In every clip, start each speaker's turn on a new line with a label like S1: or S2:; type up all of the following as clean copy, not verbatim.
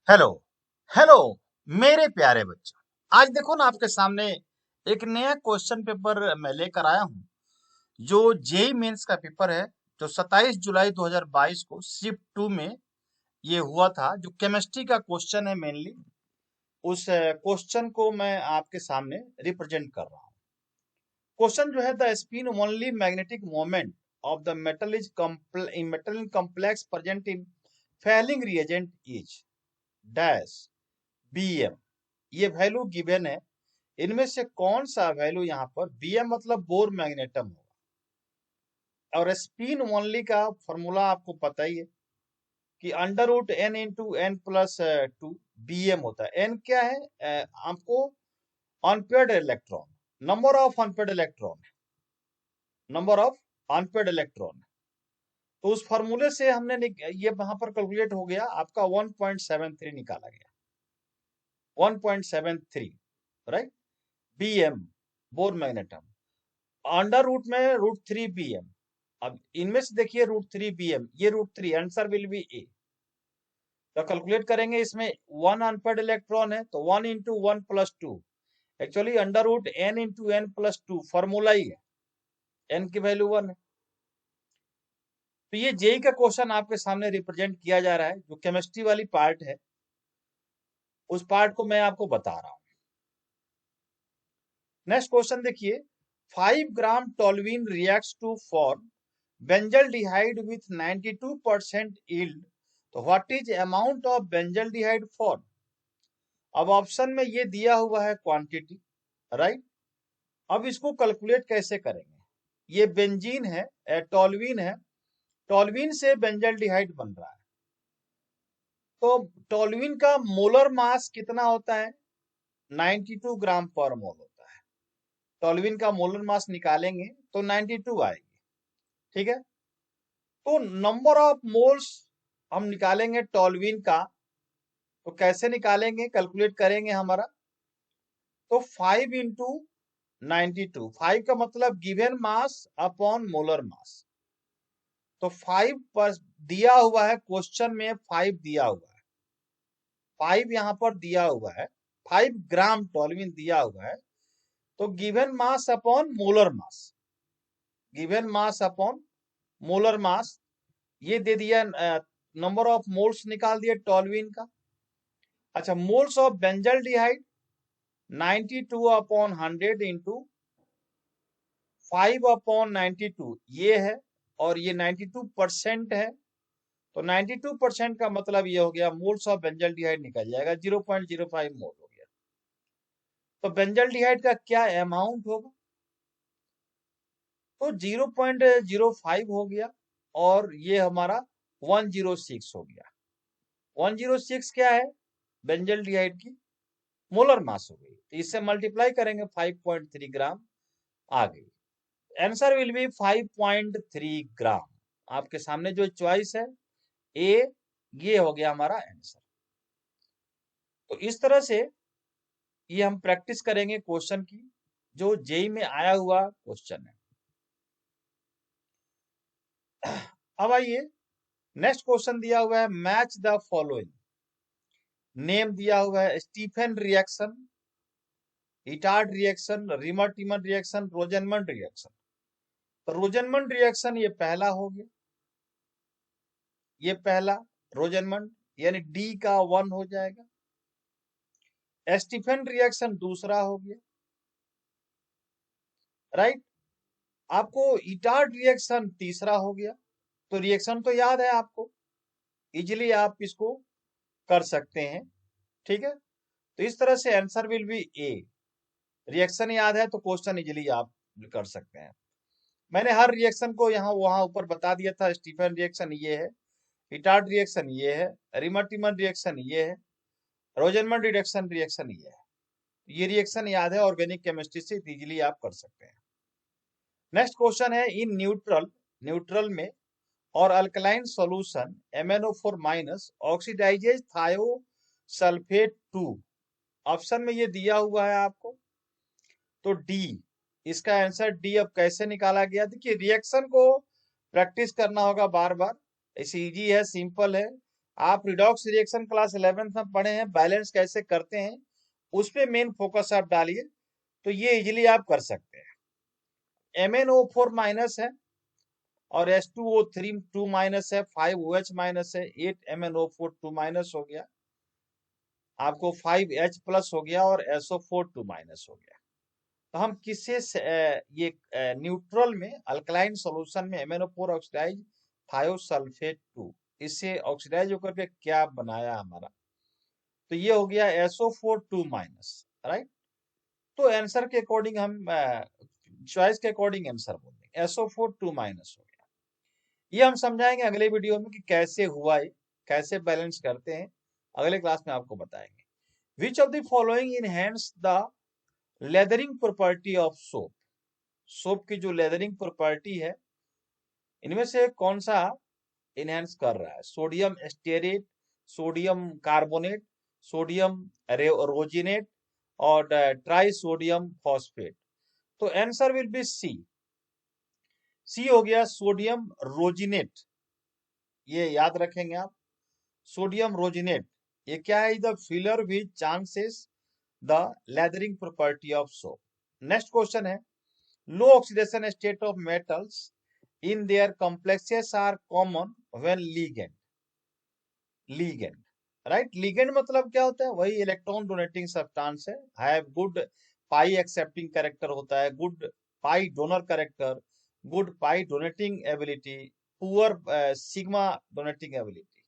S1: Hello hello मेरे प्यारे बच्चों। आज देखो ना, आपके सामने एक नया क्वेश्चन पेपर मैं लेकर आया हूँ। जो जेई मेंस का पेपर है, जो 27 जुलाई 2022 को शिफ्ट 2 में ये हुआ था, जो केमिस्ट्री का क्वेश्चन है मेनली। उस क्वेश्चन को मैं आपके सामने रिप्रेजेंट कर रहा हूँ। क्वेश्चन जो है, the spin only magnetic moment of the metal in complex present in falling reagent is dash bm। ये वैल्यू गिवन है। इनमें से कौन सा वैल्यू यहाँ पर bm मतलब बोर मैग्नेटम होगा। और स्पिन ओनली का फॉर्मूला आपको पता ही है कि under root n into n plus 2 bm होता है। एन क्या है? आपको unpaired electron, number of unpaired electron. तो उस फॉर्मूले से हमने ये वहां पर कैलकुलेट हो गया, आपका 1.73 निकाला गया। 1.73, right. bm Bohr magneton, under root में √3 bm। अब इनमें से देखिए √3 bm, ये √3, आंसर विल बी ए। तो कैलकुलेट करेंगे, इसमें 1 अनपेयर्ड इलेक्ट्रॉन है तो 1 into 1 plus 2, actually under root n into n plus 2 formula ही है, n की वैल्यू 1 है। तो ये जेई का क्वेश्चन आपके सामने रिप्रेजेंट किया जा रहा है। जो केमिस्ट्री वाली पार्ट है, उस पार्ट को मैं आपको बता रहा हूं। नेक्स्ट क्वेश्चन देखिए, 5 gram toluene reacts to form benzaldehyde with 92% yield, तो what is amount of benzaldehyde form. अब ऑप्शन में ये दिया हुआ है क्वांटिटी, राइट। अब इसको कैलकुलेट कैसे करेंगे? ये बेंजीन है, टोल्यूइन है, टोल्यूइन से बेंजल्डिहाइड बन रहा है। तो टोल्यूइन का मोलर मास कितना होता है? 92 ग्राम पर मोल होता है। टोल्यूइन का मोलर मास निकालेंगे तो 92 आएगी, ठीक है। तो नंबर ऑफ मोल्स हम निकालेंगे टोल्यूइन का, तो कैसे निकालेंगे? कैलकुलेट करेंगे हमारा, तो 5 इंटू 92, 5 का मतलब given mass upon molar mass. तो 5 पर दिया हुआ है, क्वेश्चन में 5 दिया हुआ है, 5 यहाँ पर दिया हुआ है, 5 ग्राम टोल्यूइन दिया हुआ है। तो given mass upon molar mass, given mass upon molar mass, ये दे दिया। नंबर ऑफ मोल्स निकाल दिए टोल्यूइन का। अच्छा, moles of benzaldehyde 92 upon 100 into 5 upon 92 ये है, और ये 92% है। तो 92% का मतलब ये हो गया, मोल्स ऑफ बेंजल्डिहाइड निकल जाएगा, 0.05 मोल हो गया। तो बेंजल्डिहाइड का क्या अमाउंट होगा? तो 0.05 हो गया, और ये हमारा 106 हो गया। 106 क्या है? बेंजल्डिहाइड की मोलर मास हो गई। तो इससे मल्टीप्लाई करेंगे, 5.3 ग्राम आ गई। आंसर विल बी 5.3 ग्राम। आपके सामने जो चॉइस है ए, ये हो गया हमारा आंसर। तो इस तरह से ये हम प्रैक्टिस करेंगे क्वेश्चन की, जो जेई में आया हुआ क्वेश्चन है। अब आइए, नेक्स्ट क्वेश्चन दिया हुआ है, मैच द फॉलोइंग। नेम दिया हुआ है, Stephen reaction, Etard reaction, Reimer Tiemann reaction, Rosenmund reaction. तो रोजेनमंड रिएक्शन ये पहला हो गया, ये पहला रोजेनमंड, यानी डी का 1 हो जाएगा। स्टीफन रिएक्शन दूसरा हो गया, राइट। आपको इटार्ड रिएक्शन तीसरा हो गया। तो रिएक्शन तो याद है आपको, इजिली आप इसको कर सकते हैं, ठीक है। तो इस तरह से answer will be A. Reaction याद है तो क्वेश्चन इजिली आप कर सकते हैं। मैंने हर रिएक्शन को यहाँ वहां ऊपर बता दिया था। स्टीफन रिएक्शन ये है, इटार्ड रिएक्शन ये है, रिमर रिएक्शन ये है, रोजेनमंड रिडक्शन रिएक्शन ये है। ये रिएक्शन याद है, ऑर्गेनिक केमिस्ट्री से इजिली आप कर सकते हैं। नेक्स्ट क्वेश्चन है, इन न्यूट्रल, न्यूट्रल में और alkaline solution MnO4 minus oxidises thiosulphate 2। Option में ये दिया हुआ है आपको, तो डी, इसका आंसर डी। अब कैसे निकाला गया? देखिए, रिएक्शन को प्रैक्टिस करना होगा बार बार, ऐसे इजी है, सिंपल है। आप रिडॉक्स रिएक्शन क्लास 11th में पढ़े हैं, बैलेंस कैसे करते हैं उस पे मेन फोकस आप डालिए, तो ये इजीली आप कर सकते हैं। MnO4 माइनस है और H2O3 2 माइनस है, 5OH माइनस है, 8MnO4 2 माइनस हो गया, आपको 5H प्लस हो गया और SO4 2 माइनस हो गया। तो हम किससे ये न्यूट्रल में अल्कलाइन सॉल्यूशन में MnO4 ऑक्सीडाइज थायोसल्फेट 2, इससे ऑक्सीडाइज होकर के क्या बनाया हमारा, तो ये हो गया SO4 2 माइनस, राइट। तो आंसर के अकॉर्डिंग हम चॉइस के अकॉर्डिंग आंसर बोल देंगे, SO4 2 माइनस हो गया। ये हम समझाएंगे अगले वीडियो में कि कैसे हुआ है, कैसे बैलेंस करते हैं, अगले क्लास में आपको बताएंगे। Which of the following enhance the lathering property of soap, soap की जो लेदरिंग प्रॉपर्टी है इनमें से कौन सा इनहेंस कर रहा है, sodium stearate, sodium carbonate, sodium rosinate और ट्राई सोडियम फॉस्फेट। तो answer will be C, C हो गया सोडियम रोजिनेट, ये याद रखेंगे आप, सोडियम रोजिनेट। ये क्या है, the filler which chances the lathering property of soap. Next question है, low oxidation state of metals in their complexes are common when ligand, right। ligand मतलब क्या होता है, वही इलेक्ट्रॉन डोनेटिंग सब्सटेंस है, have good pi accepting character होता है, good pi donor character, good pi donating ability, poor sigma donating ability.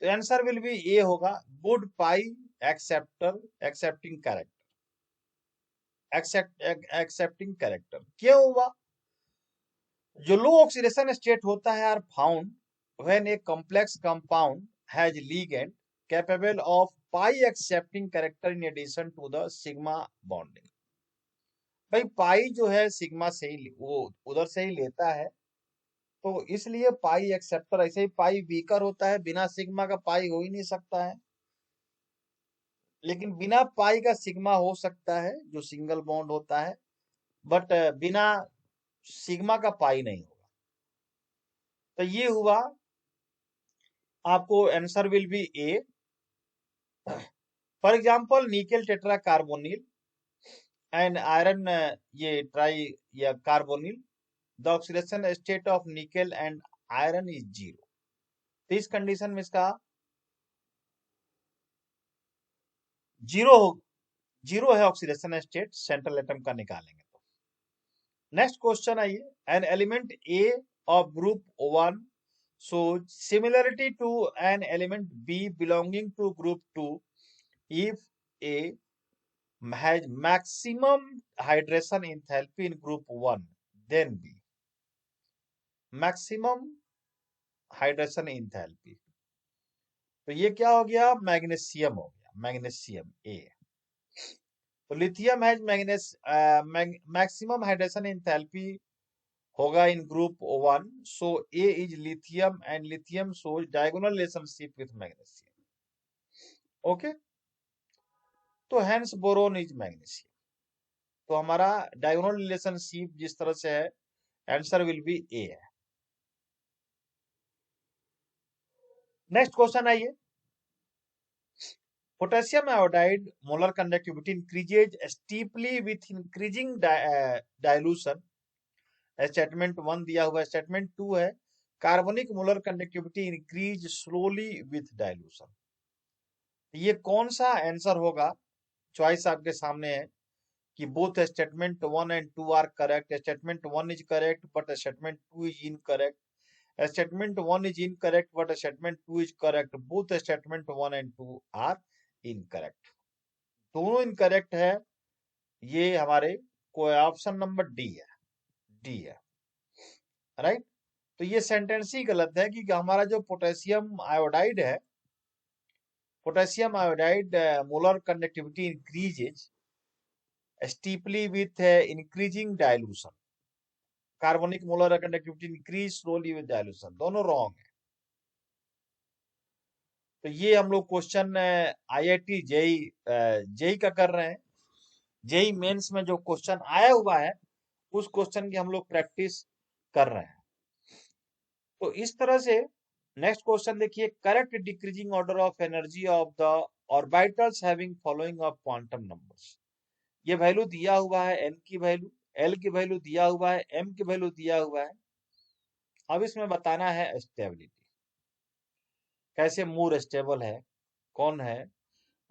S1: तो answer will be A होगा, good pi accepting character, accepting character. क्यों हुआ, जो लो ऑक्सीडेशन स्टेट होता है are found when a complex compound has ligand capable of pi accepting character in addition to the sigma bonding. भाई pi जो है sigma से ही वो उधर से ही लेता है, तो इसलिए पाई एक्सेप्टर, ऐसे ही पाई वीकर होता है, बिना सिग्मा का पाई हो ही नहीं सकता है, लेकिन बिना पाई का सिग्मा हो सकता है जो सिंगल बॉन्ड होता है, बट बिना सिग्मा का पाई नहीं होगा। तो ये हुआ, आपको answer will be A. For example nickel tetra carbonyl and iron, ये ट्राई या carbonyl, the oxidation state of nickel and iron is 0। तो इस कंडीशन में इसका जीरो जीरो है ऑक्सीडेशन स्टेट, सेंट्रल एटम का निकालेंगे तो। नेक्स्ट क्वेश्चन आइए, an element A of group 1 so similarity to an element B belonging to group 2 if A has maximum hydration enthalpy in group 1 then B maximum hydration enthalpy। तो ये क्या हो गया, magnesium हो गया, मैग्नीशियम ए। तो lithium has maximum hydration enthalpy होगा in group 1, so A is lithium and lithium shows diagonal relationship with magnesium. Okay, तो हेंस बोरोन इज मैग्नीशियम। तो हमारा डायगोनल रिलेशनशिप जिस तरह से है, आंसर विल बी ए है। नेक्स्ट क्वेश्चन आइए, potassium iodide molar conductivity increases steeply with increasing dilution. Statement 1 दिया हुआ, स्टेटमेंट 2 है carbonic molar conductivity increase slowly with dilution. ये कौन सा आंसर होगा, चॉइस आपके सामने है कि both statement 1 and 2 are correct, statement 1 is correct but statement 2 is incorrect, statement 1 is incorrect but statement 2 is correct, both statement 1 and 2 are incorrect. दोनों incorrect है, ये हमारे को ऑप्शन नंबर डी है, डी है, राइट। तो ये सेंटेंस ही गलत है कि हमारा जो पोटेशियम आयोडाइड है, potassium iodide molar conductivity increases steeply with increasing dilution, carbonic molar conductivity increase slowly with dilution, दोनों रॉन्ग है। तो ये हम लोग क्वेश्चन IIT जेई जेई का कर रहे हैं, जेई मेंस में जो क्वेश्चन आया हुआ है उस क्वेश्चन की हम लोग प्रैक्टिस कर रहे हैं। तो इस तरह से नेक्स्ट क्वेश्चन देखिए, correct decreasing order of energy of the orbitals having following of quantum numbers. ये वैल्यू दिया हुआ है, एन की वैल्यू, एल की वैल्यू दिया हुआ है, एम की वैल्यू दिया हुआ है। अब इसमें बताना है स्टेबिलिटी, कैसे मूर स्टेबल है, कौन है,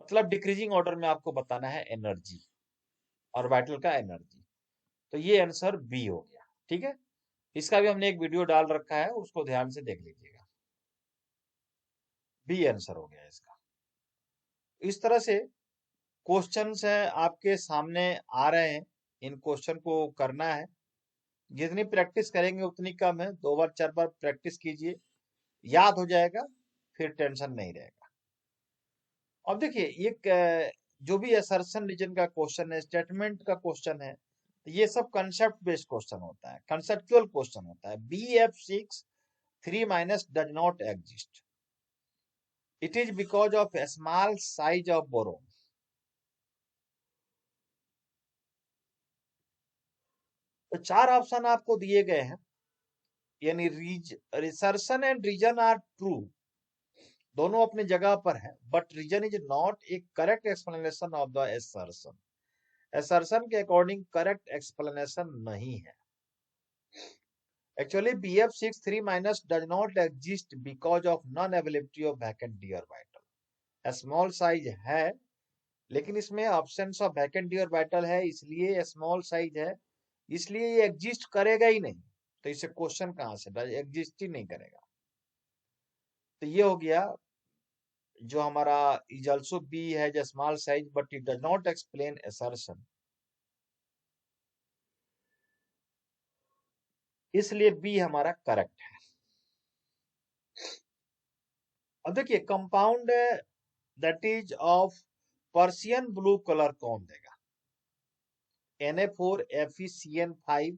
S1: मतलब डिक्रीजिंग ऑर्डर में आपको बताना है एनर्जी, ऑर्बिटल का एनर्जी। तो ये आंसर बी हो गया। ठीक है, इसका भी हमने एक वीडियो डाल रखा है, उसको ध्यान से देख लीजिएगा। बी आंसर हो गया इसका। इस तरह से क्वेश्चंस है आपके सामने आ रहे हैं, इन क्वेश्चन को करना है। जितनी प्रैक्टिस करेंगे उतनी कम है, 2 बार 4 बार प्रैक्टिस कीजिए, याद हो जाएगा, फिर टेंशन नहीं रहेगा। अब देखिए, जो भी असर्शन रीजन का क्वेश्चन है, स्टेटमेंट का क्वेश्चन है, तो ये सब कंसेप्ट बेस्ड क्वेश्चन होता है, कंसेप्चुअल क्वेश्चन होता है। BF6 3 minus does not exist, it is because of small size of boron. तो 4 ऑप्शन आपको दिए गए हैं, यानी assertion and reason are true, दोनों अपनी जगह पर है, but reason is not a correct explanation of the assertion. Assertion के अकॉर्डिंग करेक्ट एक्सप्लेनेशन नहीं है। Actually BF6 3 minus does not exist because of non availability of vacant d orbital. Small size है, लेकिन इसमें options of vacant d orbital है, इसलिए small size है, इसलिए ये एग्जिस्ट करेगा ही नहीं। तो इसे क्वेश्चन कहां से, एग्जिस्ट ही नहीं करेगा। तो ये हो गया जो हमारा इज ऑल्सो बी है, जो small size but it does not explain assertion, इसलिए बी हमारा करेक्ट है। अब देखिए, compound that is of Persian blue colour कौन देगा? Na4FeCN5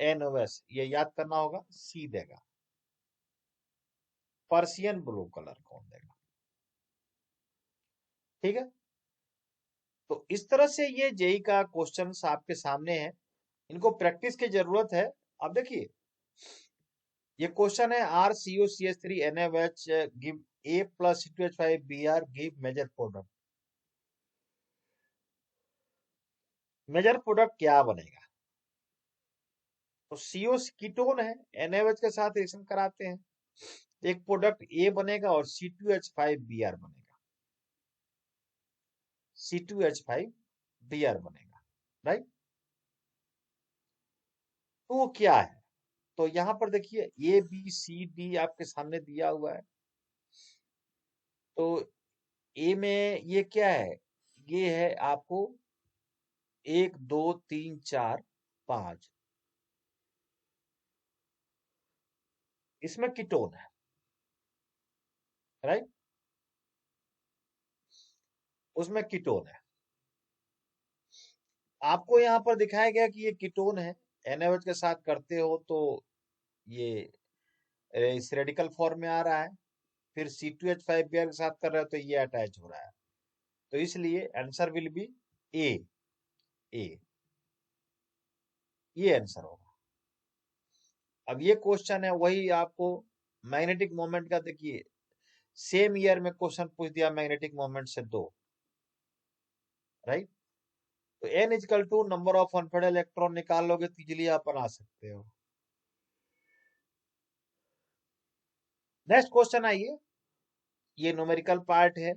S1: NOS, ये याद करना होगा, सी देगा। पर्सियन ब्लू कलर कौन देगा? ठीक है, तो इस तरह से ये जेई का क्वेश्चंस आपके सामने है, इनको प्रैक्टिस की जरूरत है। अब देखिए, ये क्वेश्चन है RCOCH3NaOH give A plus C2H5Br give major product. Major product क्या बनेगा? तो CO कीटोन है, NaOH के साथ रिएक्शन कराते हैं, एक प्रोडक्ट A बनेगा और C2H5Br बनेगा, C2H5Br बनेगा, राइट। तो वो क्या है? तो यहां पर देखिए ABCD आपके सामने दिया हुआ है। तो ए में ये क्या है? ये है आपको 1 2 3 4 5, इसमें कीटोन है, राइट, उसमें कीटोन है। आपको यहाँ पर दिखाया गया कि ये कीटोन है, NaOH के साथ करते हो तो ये इस रेडिकल फॉर्म में आ रहा है, फिर C2H5Br के साथ कर रहे हो तो ये अटैच हो रहा है। तो इसलिए आंसर विल बी ए, ए, ये आंसर होगा। अब ये क्वेश्चन है वही आपको मैग्नेटिक मोमेंट का, देखिए सेम ईयर में क्वेश्चन पूछ दिया मैग्नेटिक मोमेंट से दो, राइट। तो N is equal to number of unpaired electron निकाल लोगे तो इजिली आप बना सकते हो। नेक्स्ट क्वेश्चन आइए, ये न्यूमेरिकल पार्ट है,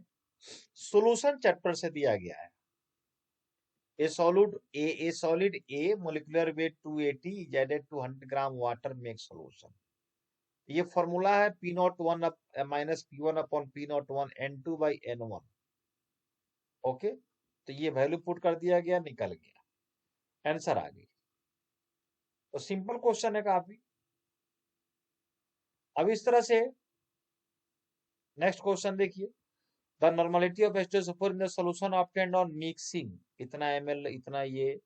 S1: सॉल्यूशन चैप्टर से दिया गया है। A solid A molecular weight 280 is added to 100 gram water makes solution। ये फॉर्मूला है P01 minus P1 upon P01 N2 by N1। Okay, तो ये वैल्यू पुट कर दिया गया, निकल गया, आंसर आ गई। तो सिंपल क्वेश्चन है काफी। अब इस तरह से नेक्स्ट क्वेश्चन देखिए, the normality of H2SO4 in the solution obtained on mixing, इतना ml, इतना ये।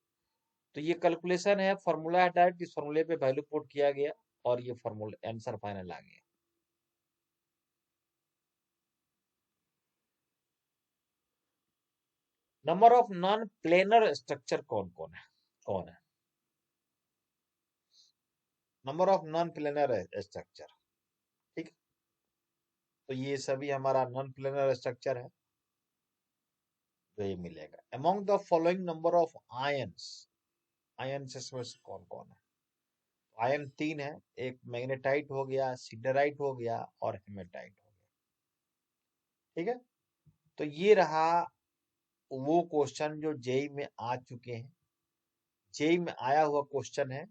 S1: तो ये कैलकुलेशन है, फॉर्मूला है डायरेक्ट, इस फॉर्मूले पे वैल्यू पुट किया गया और ये फॉर्मूला आंसर फाइनल आ गया। Number of non planar structure कौन कौन है? कौन है number of non planar structure? ठीक, तो ये सभी हमारा नॉन प्लेनर स्ट्रक्चर है, तो ये मिलेगा। Among the following number of ions, ions इसमें से कौन कौन है? आयन 3 है, एक मैग्नेटाइट हो गया, सिडराइट हो गया और हेमेटाइट हो गया। ठीक है, तो ये रहा वो क्वेश्चन जो जेई में आ चुके हैं, जेई में आया हुआ क्वेश्चन है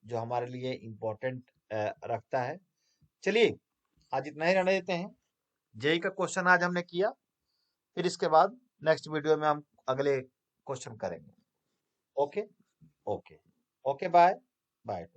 S1: जो हमारे लिए इम्पोर्टेंट रखता है। चलिए आज इतना ही रहने देते हैं। जेई का क्वेश्चन आज हमने किया, फिर इसके बाद नेक्स्ट वीडियो में हम अगले क्वेश्चन करेंगे। Okay, okay, okay, bye bye.